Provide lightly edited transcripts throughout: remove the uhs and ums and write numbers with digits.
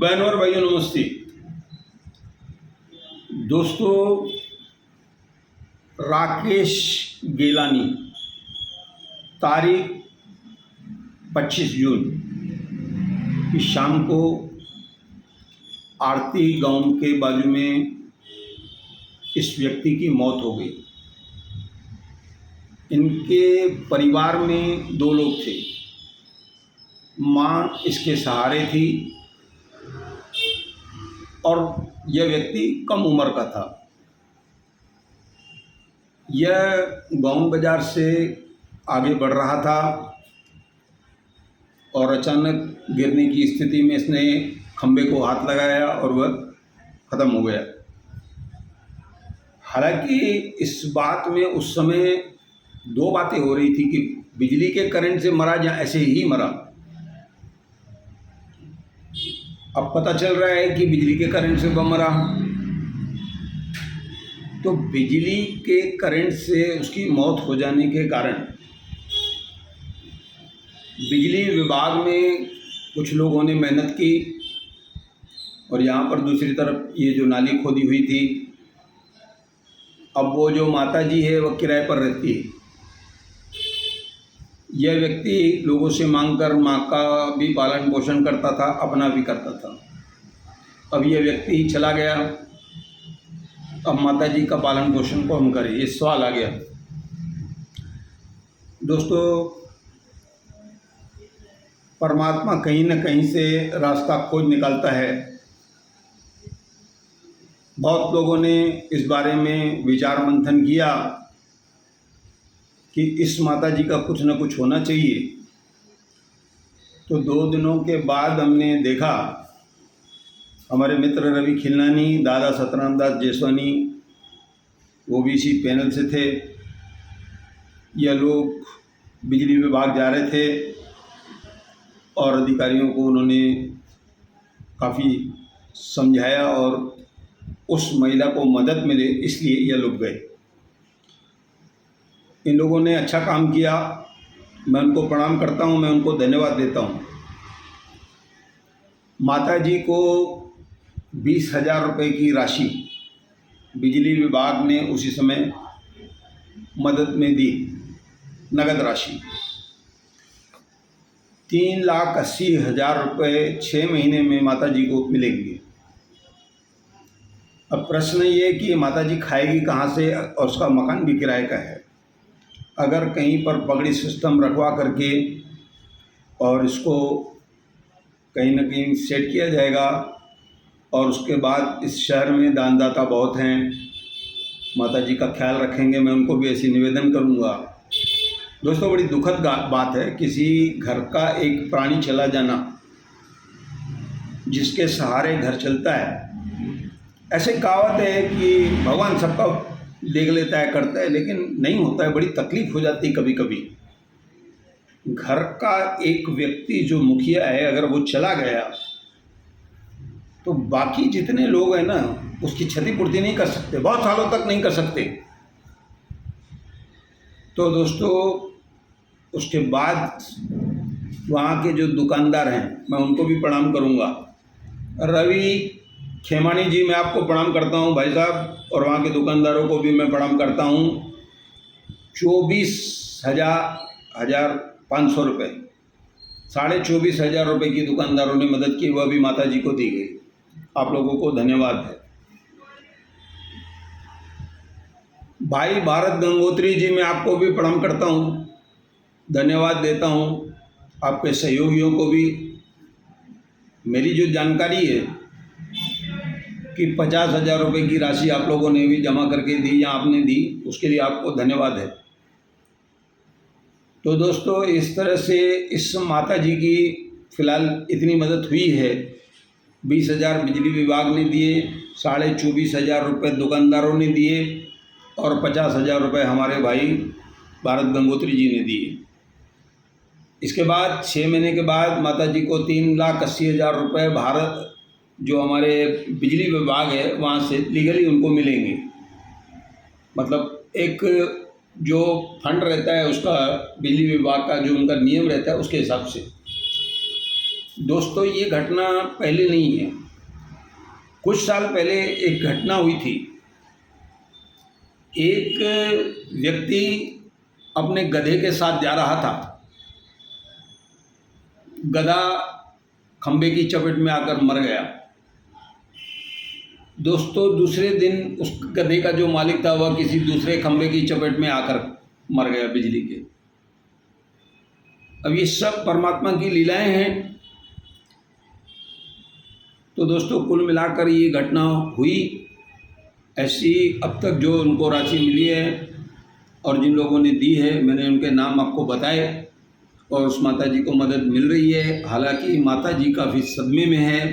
बहनों और भाइयों नमस्ते। दोस्तों, राकेश गेलानी तारीख 25 जून की शाम को आरती गांव के बाजू में इस व्यक्ति की मौत हो गई। इनके परिवार में 2 लोग थे। माँ इसके सहारे थी और यह व्यक्ति कम उम्र का था। यह गांव बाजार से आगे बढ़ रहा था और अचानक गिरने की स्थिति में इसने खंबे को हाथ लगाया और वह ख़त्म हो गया। हालांकि इस बात में उस समय 2 बातें हो रही थी कि बिजली के करंट से मरा या ऐसे ही मरा। अब पता चल रहा है कि बिजली के करंट से वह मरा। तो बिजली के करंट से उसकी मौत हो जाने के कारण बिजली विभाग में कुछ लोगों ने मेहनत की और यहाँ पर दूसरी तरफ ये जो नाली खोदी हुई थी, अब वो जो माता जी है वह किराए पर रहती है। यह व्यक्ति लोगों से मांगकर माँ का भी पालन पोषण करता था, अपना भी करता था। अब यह व्यक्ति चला गया, अब माता जी का पालन पोषण कौन करे, ये सवाल आ गया। दोस्तों, परमात्मा कहीं न कहीं से रास्ता खोज निकालता है। बहुत लोगों ने इस बारे में विचार मंथन किया कि इस माता जी का कुछ न कुछ होना चाहिए। तो 2 दिनों के बाद हमने देखा, हमारे मित्र रवि खिलनानी, दादा सतराम दास जेसवानी, वो भी इसी पैनल से थे। यह लोग बिजली विभाग जा रहे थे और अधिकारियों को उन्होंने काफ़ी समझाया और उस महिला को मदद मिले, इसलिए यह लोग गए। इन लोगों ने अच्छा काम किया, मैं उनको प्रणाम करता हूँ, मैं उनको धन्यवाद देता हूँ। माता जी को 20,000 रुपये की राशि बिजली विभाग ने उसी समय मदद में दी, नगद राशि 3,80,000 रुपये 6 महीने में माता जी को मिलेंगे। अब प्रश्न ये कि माता जी खाएगी कहाँ से, और उसका मकान भी किराए का है। अगर कहीं पर पगड़ी सिस्टम रखवा करके और इसको कहीं न कहीं सेट किया जाएगा, और उसके बाद इस शहर में दानदाता बहुत हैं, माता जी का ख्याल रखेंगे, मैं उनको भी ऐसी निवेदन करूँगा। दोस्तों, बड़ी दुखद बात है, किसी घर का एक प्राणी चला जाना जिसके सहारे घर चलता है। ऐसे कहावत है कि भगवान सबका देख लेता है, करता है, लेकिन नहीं होता है, बड़ी तकलीफ हो जाती है कभी कभी। घर का एक व्यक्ति जो मुखिया है, अगर वो चला गया तो बाकी जितने लोग हैं ना, उसकी क्षतिपूर्ति नहीं कर सकते, बहुत सालों तक नहीं कर सकते। तो दोस्तों, उसके बाद वहाँ के जो दुकानदार हैं, मैं उनको भी प्रणाम करूँगा। रवि खेमानी जी, मैं आपको प्रणाम करता हूँ भाई साहब, और वहाँ के दुकानदारों को भी मैं प्रणाम करता हूँ। 24,500 रुपये, 24,500 रुपये की दुकानदारों ने मदद की, वह भी माता जी को दी गई। आप लोगों को धन्यवाद है। भाई भारत गंगोत्री जी, मैं आपको भी प्रणाम करता हूँ, धन्यवाद देता हूँ। आपके सहयोगियों को भी। मेरी जो जानकारी है कि 50,000 रुपये की राशि आप लोगों ने भी जमा करके दी या आपने दी, उसके लिए आपको धन्यवाद है। तो दोस्तों, इस तरह से इस माता जी की फ़िलहाल इतनी मदद हुई है। 20,000 बिजली विभाग ने दिए, 24,500 रुपये दुकानदारों ने दिए और 50,000 रुपये हमारे भाई भारत गंगोत्री जी ने दिए। इसके बाद 6 महीने के बाद माता जी को 3,80,000 रुपये भारत जो हमारे बिजली विभाग है वहाँ से लीगली उनको मिलेंगे। मतलब एक जो फंड रहता है उसका, बिजली विभाग का जो उनका नियम रहता है उसके हिसाब से। दोस्तों ये घटना पहले नहीं है, कुछ साल पहले एक घटना हुई थी। एक व्यक्ति अपने गधे के साथ जा रहा था, गधा खंबे की चपेट में आकर मर गया। दोस्तों दूसरे दिन उस गधे का जो मालिक था वह किसी दूसरे खंबे की चपेट में आकर मर गया बिजली के। अब ये सब परमात्मा की लीलाएं हैं। तो दोस्तों कुल मिलाकर ये घटना हुई। ऐसी अब तक जो उनको राशि मिली है और जिन लोगों ने दी है, मैंने उनके नाम आपको बताए और उस माता जी को मदद मिल रही है। हालांकि माता जी काफ़ी सदमे में है,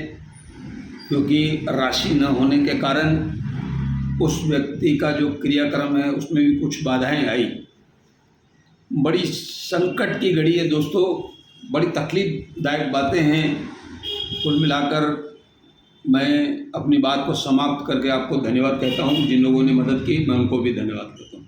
क्योंकि राशि न होने के कारण उस व्यक्ति का जो क्रियाक्रम है उसमें भी कुछ बाधाएं आई। बड़ी संकट की घड़ी है दोस्तों, बड़ी तकलीफदायक बातें हैं। कुल मिलाकर मैं अपनी बात को समाप्त करके आपको धन्यवाद कहता हूँ। जिन लोगों ने मदद की मैं उनको भी धन्यवाद करता हूँ।